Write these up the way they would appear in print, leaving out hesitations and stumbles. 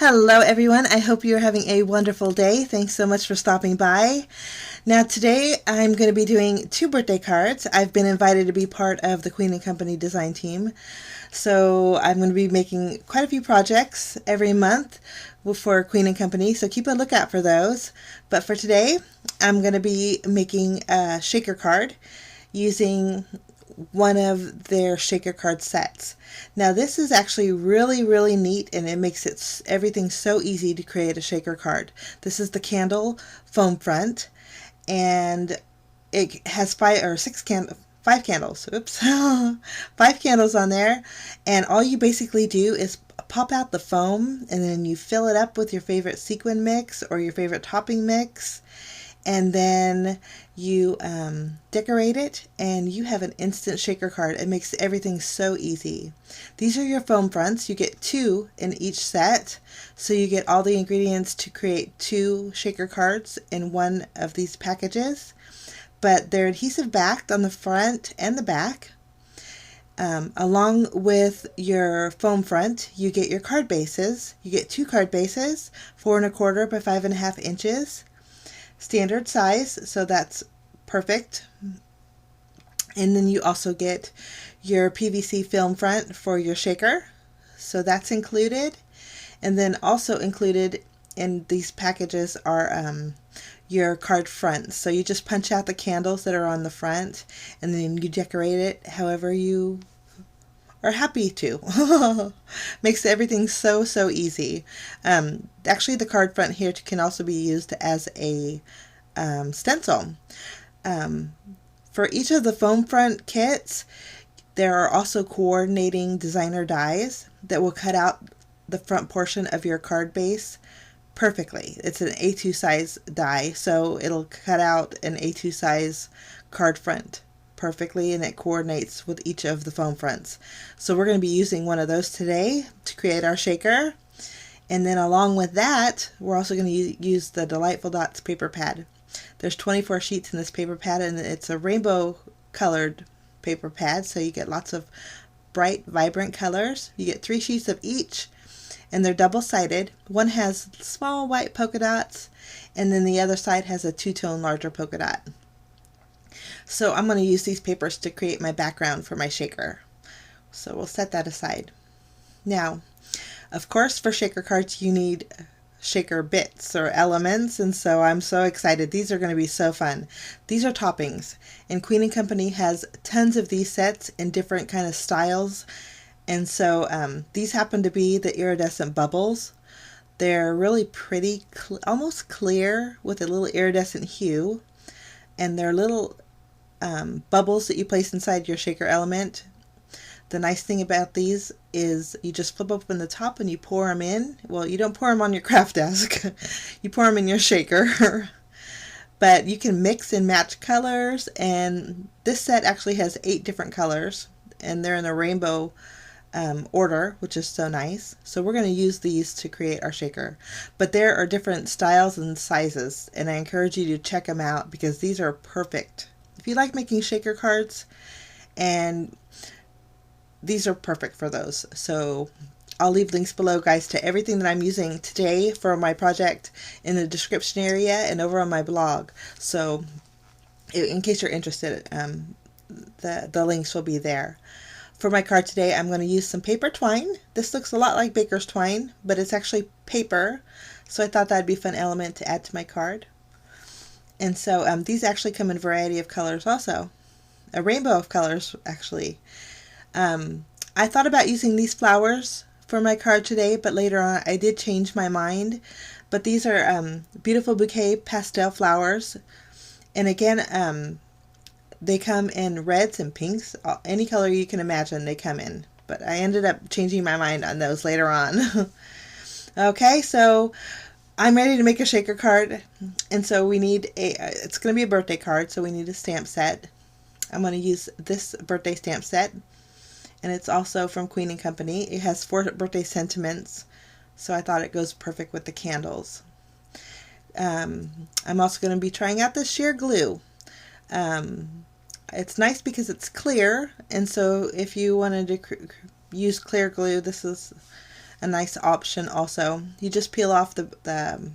Hello everyone, I hope you're having a wonderful day. Thanks so much for stopping by. Now today I'm going to be doing 2 birthday cards. I've been invited to be part of the Queen & Company design team. So I'm going to be making quite a few projects every month for Queen & Company, so keep a lookout for those. But for today I'm going to be making a shaker card using one of their shaker card sets. Now this is actually really neat, and it makes everything so easy to create a shaker card. This is the candle foam front, and it has 5 candles. Oops. 5 candles on there, and all you basically do is pop out the foam, and then you fill it up with your favorite sequin mix or your favorite topping mix, and then you decorate it, and you have an instant shaker card. It makes everything so easy. These are your foam fronts. You get 2 in each set, so you get all the ingredients to create 2 shaker cards in one of these packages. But they're adhesive backed on the front and the back. Along with your foam front, you get your card bases. You get 2 card bases, 4 1/4 by 5 1/2 inches. Standard size, so that's perfect. And then you also get your PVC film front for your shaker, so that's included. And then also included in these packages are your card fronts. So you just punch out the candles that are on the front, and then you decorate it however you are happy to. Makes everything so easy. Actually, the card front here can also be used as a stencil. For each of the foam front kits, there are also coordinating designer dies that will cut out the front portion of your card base perfectly. It's an A2 size die, so it'll cut out an A2 size card front perfectly, and it coordinates with each of the foam fronts. So we're going to be using one of those today to create our shaker. And then along with that, we're also going to use the Delightful Dots paper pad. There's 24 sheets in this paper pad, and it's a rainbow colored paper pad, so you get lots of bright, vibrant colors. You get 3 sheets of each, and they're double-sided. One has small white polka dots, and then the other side has a 2-tone larger polka dot. So I'm going to use these papers to create my background for my shaker. So we'll set that aside. Now, of course, for shaker cards you need shaker bits or elements, and so I'm so excited. These are going to be so fun. These are toppings, and Queen & Company has tons of these sets in different kind of styles, and so these happen to be the iridescent bubbles. They're really pretty, almost clear with a little iridescent hue, and they're little bubbles that you place inside your shaker element. The nice thing about these is you just flip open the top and you pour them in. Well, you don't pour them on your craft desk. You pour them in your shaker. But you can mix and match colors, and this set actually has 8 different colors, and they're in a rainbow order, which is so nice. So we're going to use these to create our shaker. But there are different styles and sizes, and I encourage you to check them out because these are perfect. If you like making shaker cards, and these are perfect for those. So I'll leave links below, guys, to everything that I'm using today for my project in the description area and over on my blog. So in case you're interested, the links will be there. For my card today, I'm going to use some paper twine. This looks a lot like baker's twine, but it's actually paper, so I thought that'd be a fun element to add to my card. And so these actually come in a variety of colors also. A rainbow of colors, actually. I thought about using these flowers for my card today, but later on I did change my mind. But these are beautiful bouquet pastel flowers. And again, they come in reds and pinks. Any color you can imagine they come in. But I ended up changing my mind on those later on. Okay, so I'm ready to make a shaker card, and so we need it's going to be a birthday card, so we need a stamp set. I'm going to use this birthday stamp set, and it's also from Queen & Company. It has 4 birthday sentiments, so I thought it goes perfect with the candles. I'm also going to be trying out this sheer glue. It's nice because it's clear, and so if you wanted to use clear glue, this is a nice option also. You just peel off the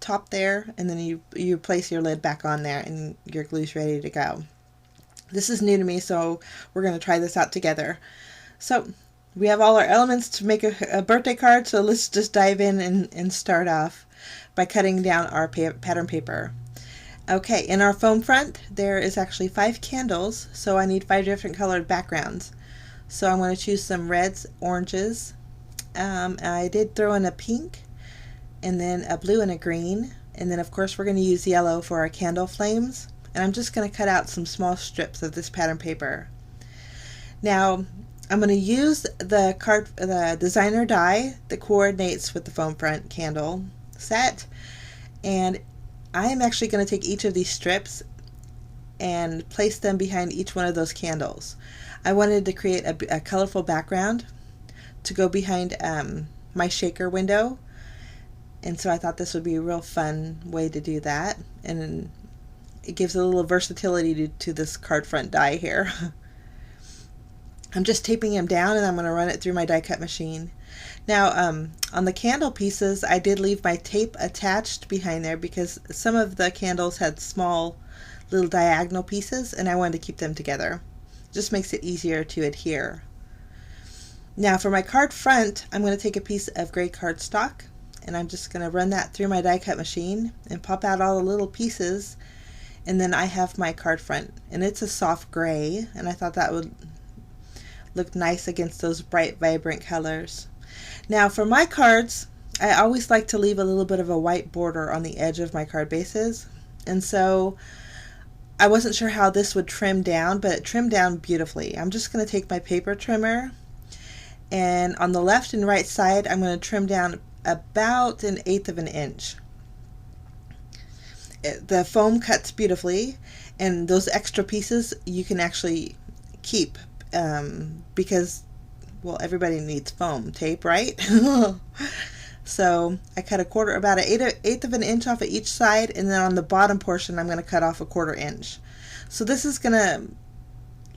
top there, and then you place your lid back on there, and your glue's ready to go. This is new to me, so we're going to try this out together. So we have all our elements to make a birthday card, so let's just dive in and start off by cutting down our pattern paper. Okay, in our foam front there is actually 5 candles, so I need 5 different colored backgrounds. So I'm going to choose some reds, oranges. I did throw in a pink, and then a blue and a green, and then of course we're going to use yellow for our candle flames. And I'm just going to cut out some small strips of this pattern paper. Now I'm going to use the designer die that coordinates with the foam front candle set, and I'm actually going to take each of these strips and place them behind each one of those candles. I wanted to create a colorful background to go behind my shaker window, and so I thought this would be a real fun way to do that, and it gives a little versatility to this card front die here. I'm just taping them down, and I'm going to run it through my die cut machine. Now on the candle pieces, I did leave my tape attached behind there because some of the candles had small little diagonal pieces, and I wanted to keep them together. It just makes it easier to adhere. Now for my card front, I'm going to take a piece of gray cardstock, and I'm just going to run that through my die cut machine and pop out all the little pieces. And then I have my card front, and it's a soft gray, and I thought that would look nice against those bright, vibrant colors. Now for my cards, I always like to leave a little bit of a white border on the edge of my card bases, and so I wasn't sure how this would trim down, but it trimmed down beautifully. I'm just going to take my paper trimmer, and on the left and right side I'm going to trim down about 1/8 of an inch. The foam cuts beautifully, and those extra pieces you can actually keep because, well, everybody needs foam tape, right? So I cut about 1/8 of an inch off of each side, and then on the bottom portion I'm going to cut off 1/4 inch. So this is going to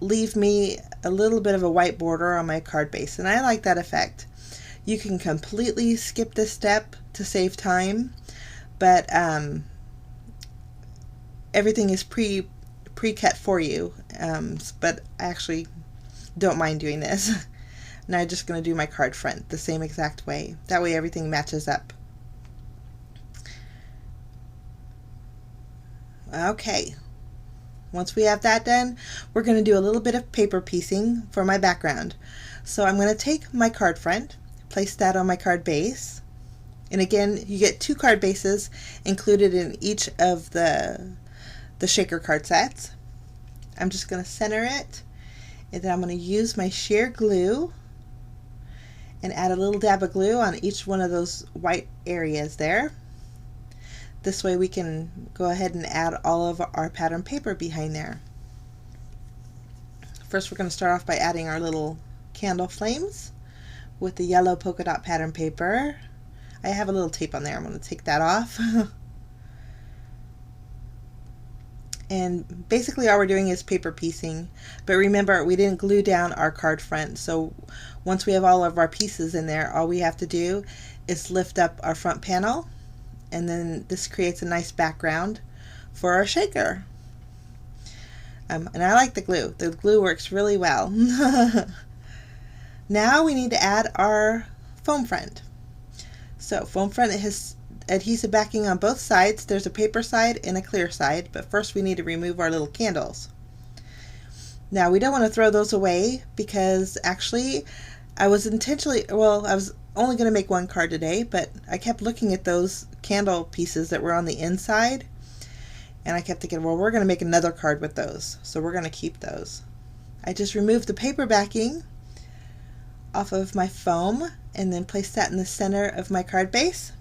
leave me a little bit of a white border on my card base, and I like that effect. You can completely skip this step to save time, but everything is pre-cut for you, but I actually don't mind doing this. Now I'm just going to do my card front the same exact way. That way everything matches up. Okay, once we have that done, we're going to do a little bit of paper piecing for my background. So I'm going to take my card front, place that on my card base, and again you get 2 card bases included in each of the shaker card sets. I'm just going to center it, and then I'm going to use my sheer glue and add a little dab of glue on each one of those white areas there. This way we can go ahead and add all of our pattern paper behind there. First we're going to start off by adding our little candle flames with the yellow polka dot pattern paper. I have a little tape on there. I'm going to take that off. And basically all we're doing is paper piecing, but remember we didn't glue down our card front, so once we have all of our pieces in there, all we have to do is lift up our front panel, and then this creates a nice background for our shaker. And I like the glue. The glue works really well. Now we need to add our foam front. So foam front has adhesive backing on both sides. There's a paper side and a clear side, but first we need to remove our little candles. Now we don't want to throw those away because actually I was only going to make 1 card today, but I kept looking at those candle pieces that were on the inside, and I kept thinking, well, we're going to make another card with those, so we're going to keep those. I just removed the paper backing off of my foam and then placed that in the center of my card base.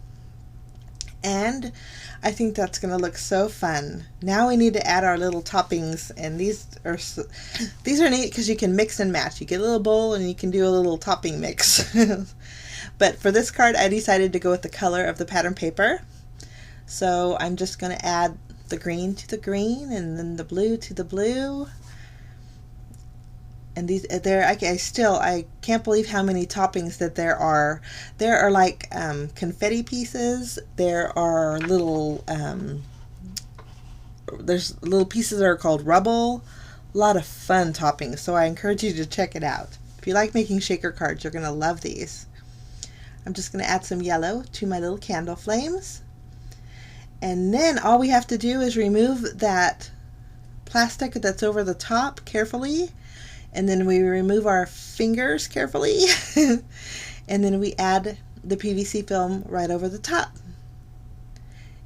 And I think that's going to look so fun. Now we need to add our little toppings, and these are neat because you can mix and match. You get a little bowl and you can do a little topping mix. But for this card I decided to go with the color of the pattern paper. So I'm just going to add the green to the green, and then the blue to the blue. And these, I can't believe how many toppings that there are. There are like confetti pieces. There are there's little pieces that are called rubble. A lot of fun toppings, so I encourage you to check it out. If you like making shaker cards, you're going to love these. I'm just going to add some yellow to my little candle flames. And then all we have to do is remove that plastic that's over the top carefully. And then we remove our fingers carefully. And then we add the PVC film right over the top.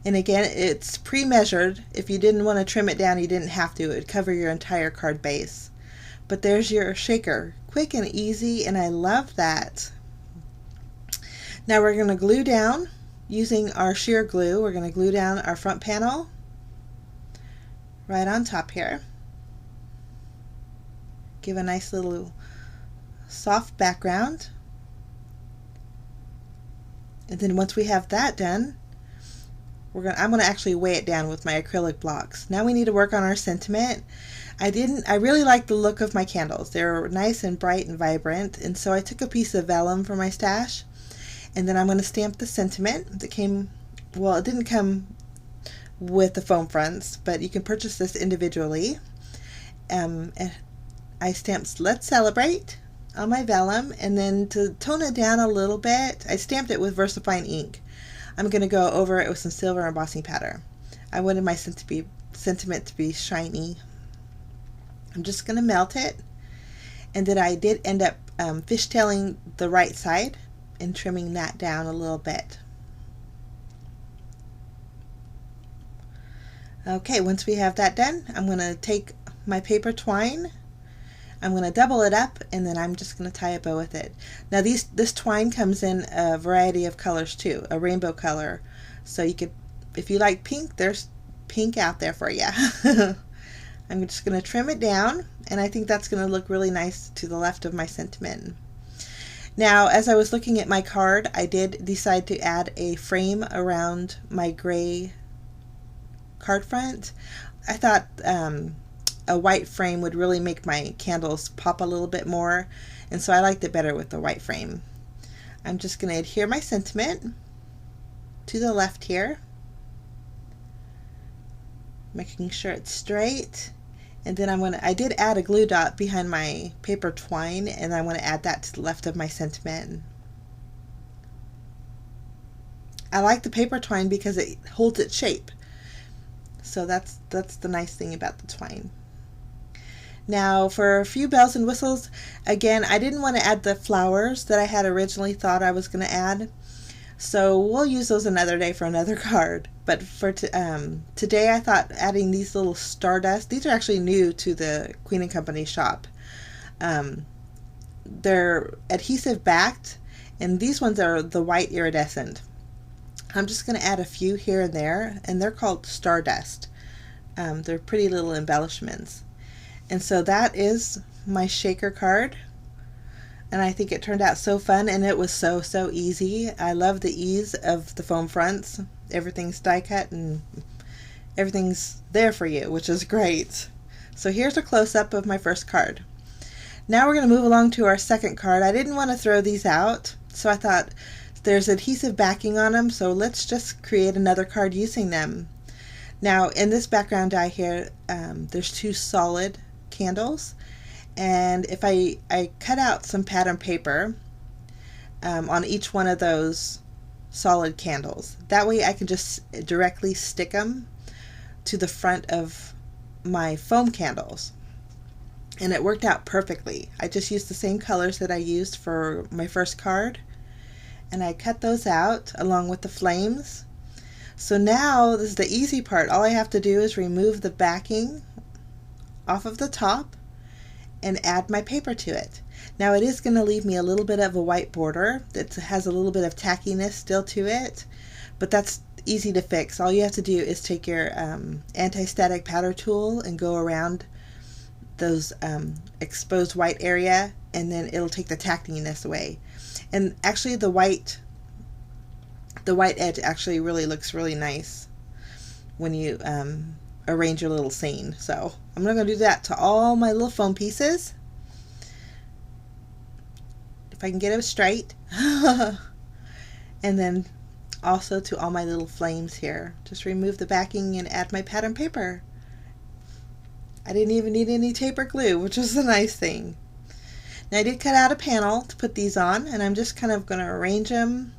And again, it's pre-measured. If you didn't want to trim it down, you didn't have to. It would cover your entire card base. But there's your shaker. Quick and easy, and I love that. Now we're going to glue down using our sheer glue. We're going to glue down our front panel right on top here. Give a nice little soft background. And then once we have that done, I'm going to actually weigh it down with my acrylic blocks. Now we need to work on our sentiment. I really like the look of my candles. They're nice and bright and vibrant, and so I took a piece of vellum from my stash, and then I'm going to stamp the sentiment that came, well, it didn't come with the foam fronts, but you can purchase this individually. I stamped "Let's Celebrate" on my vellum, and then to tone it down a little bit, I stamped it with VersaFine ink. I'm going to go over it with some silver embossing powder. I wanted my sentiment to be shiny. I'm just going to melt it, and then I did end up fishtailing the right side and trimming that down a little bit. Okay, once we have that done, I'm going to take my paper twine. I'm going to double it up, and then I'm just going to tie a bow with it. Now this twine comes in a variety of colors too, a rainbow color. So you could, if you like pink, there's pink out there for you. I'm just going to trim it down, and I think that's going to look really nice to the left of my sentiment. Now, as I was looking at my card, I did decide to add a frame around my gray card front. I thought a white frame would really make my candles pop a little bit more, and so I liked it better with the white frame. I'm just going to adhere my sentiment to the left here, making sure it's straight, and then I did add a glue dot behind my paper twine, and I want to add that to the left of my sentiment. I like the paper twine because it holds its shape, so that's the nice thing about the twine. Now for a few bells and whistles, again, I didn't want to add the flowers that I had originally thought I was going to add, so we'll use those another day for another card. But for today, I thought adding these little stardust, these are actually new to the Queen & Company shop. They're adhesive backed, and these ones are the white iridescent. I'm just going to add a few here and there, and they're called stardust. They're pretty little embellishments. And so that is my shaker card, and I think it turned out so fun, and it was so easy. I love the ease of the foam fronts. Everything's die cut and everything's there for you, which is great. So here's a close-up of my first card. Now we're going to move along to our second card. I didn't want to throw these out, so I thought there's adhesive backing on them, so let's just create another card using them. Now in this background die here, there's two solid candles, and if I cut out some pattern paper on each one of those solid candles, that way I can just directly stick them to the front of my foam candles, and it worked out perfectly. I just used the same colors that I used for my first card, and I cut those out along with the flames. So now this is the easy part. All I have to do is remove the backing off of the top and add my paper to it. Now it is going to leave me a little bit of a white border that has a little bit of tackiness still to it, but that's easy to fix. All you have to do is take your anti-static powder tool and go around those exposed white area, and then it'll take the tackiness away. And actually the white edge actually really looks really nice when you arrange your little scene. So I'm going to do that to all my little foam pieces. if I can get it straight. And then also to all my little flames here. Just remove the backing and add my pattern paper. I didn't even need any tape or glue, which was the nice thing. Now I did cut out a panel to put these on, and I'm just kind of going to arrange them.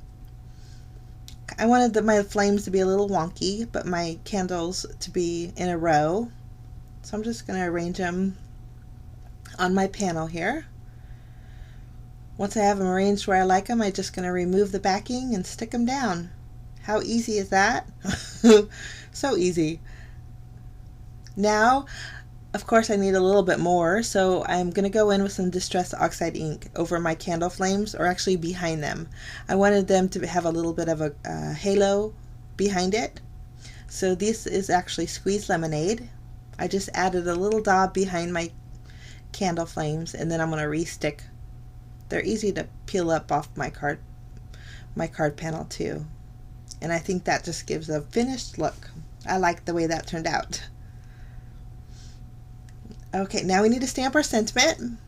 I wanted my flames to be a little wonky, but my candles to be in a row. So I'm just going to arrange them on my panel here. Once I have them arranged where I like them, I'm just going to remove the backing and stick them down. How easy is that? So easy. Now, of course, I need a little bit more, so I'm going to go in with some Distress Oxide ink over my candle flames, or actually behind them. I wanted them to have a little bit of a halo behind it. So this is actually squeezed lemonade. I just added a little dab behind my candle flames, and then I'm going to re-stick. They're easy to peel up off my card panel too. And I think that just gives a finished look. I like the way that turned out. Okay, now we need to stamp our sentiment.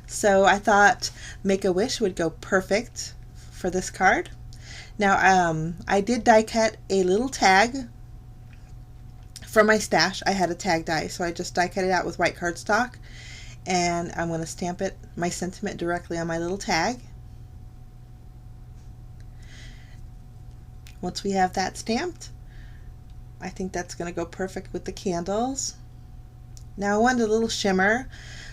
So I thought Make-A-Wish would go perfect for this card. Now I did die cut a little tag from my stash. I had a tag die, so I just die cut it out with white cardstock. And I'm going to stamp it, my sentiment, directly on my little tag. Once we have that stamped, I think that's going to go perfect with the candles. Now I wanted a little shimmer,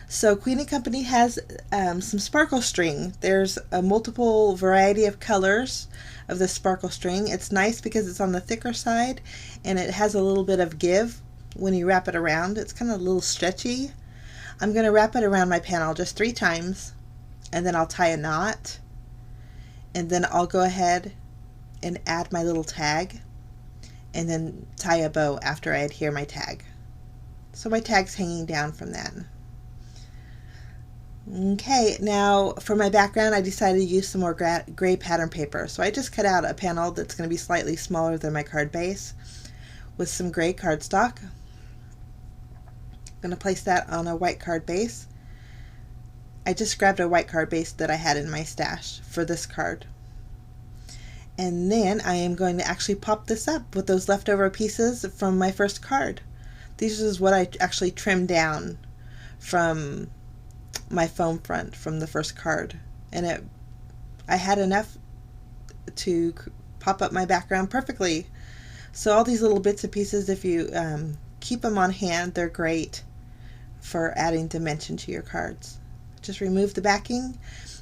so Queen & Company has some sparkle string. There's a multiple variety of colors of the sparkle string. It's nice because it's on the thicker side, and it has a little bit of give when you wrap it around. It's kind of a little stretchy. I'm going to wrap it around my panel just 3 times, and then I'll tie a knot, and then I'll go ahead and add my little tag, and then tie a bow after I adhere my tag. So my tag's hanging down from that. Okay, now for my background I decided to use some more gray pattern paper. So I just cut out a panel that's going to be slightly smaller than my card base with some gray cardstock. I'm going to place that on a white card base. I just grabbed a white card base that I had in my stash for this card. And then I am going to actually pop this up with those leftover pieces from my first card. This is what I actually trimmed down from my foam front from the first card. And I had enough to pop up my background perfectly. So all these little bits and pieces, if you keep them on hand, they're great for adding dimension to your cards. Just remove the backing,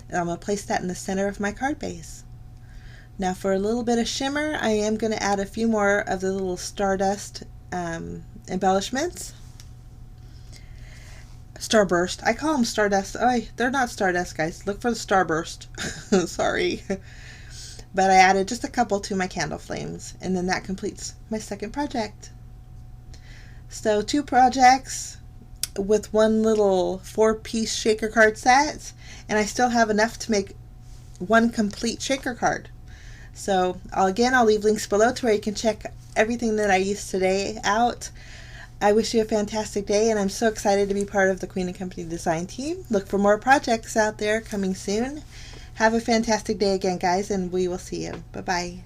and I'm going to place that in the center of my card base. Now for a little bit of shimmer, I am going to add a few more of the little stardust embellishments. Starburst. I call them stardust. Oh, they're not stardust, guys. Look for the starburst. Sorry. But I added just a couple to my candle flames, and then that completes my second project. So 2 projects with one little 4-piece shaker card set, and I still have enough to make 1 complete shaker card. So I'll leave links below to where you can check everything that I used today out. I wish you a fantastic day, and I'm so excited to be part of the Queen & Company design team. Look for more projects out there coming soon. Have a fantastic day again, guys, and we will see you. Bye-bye.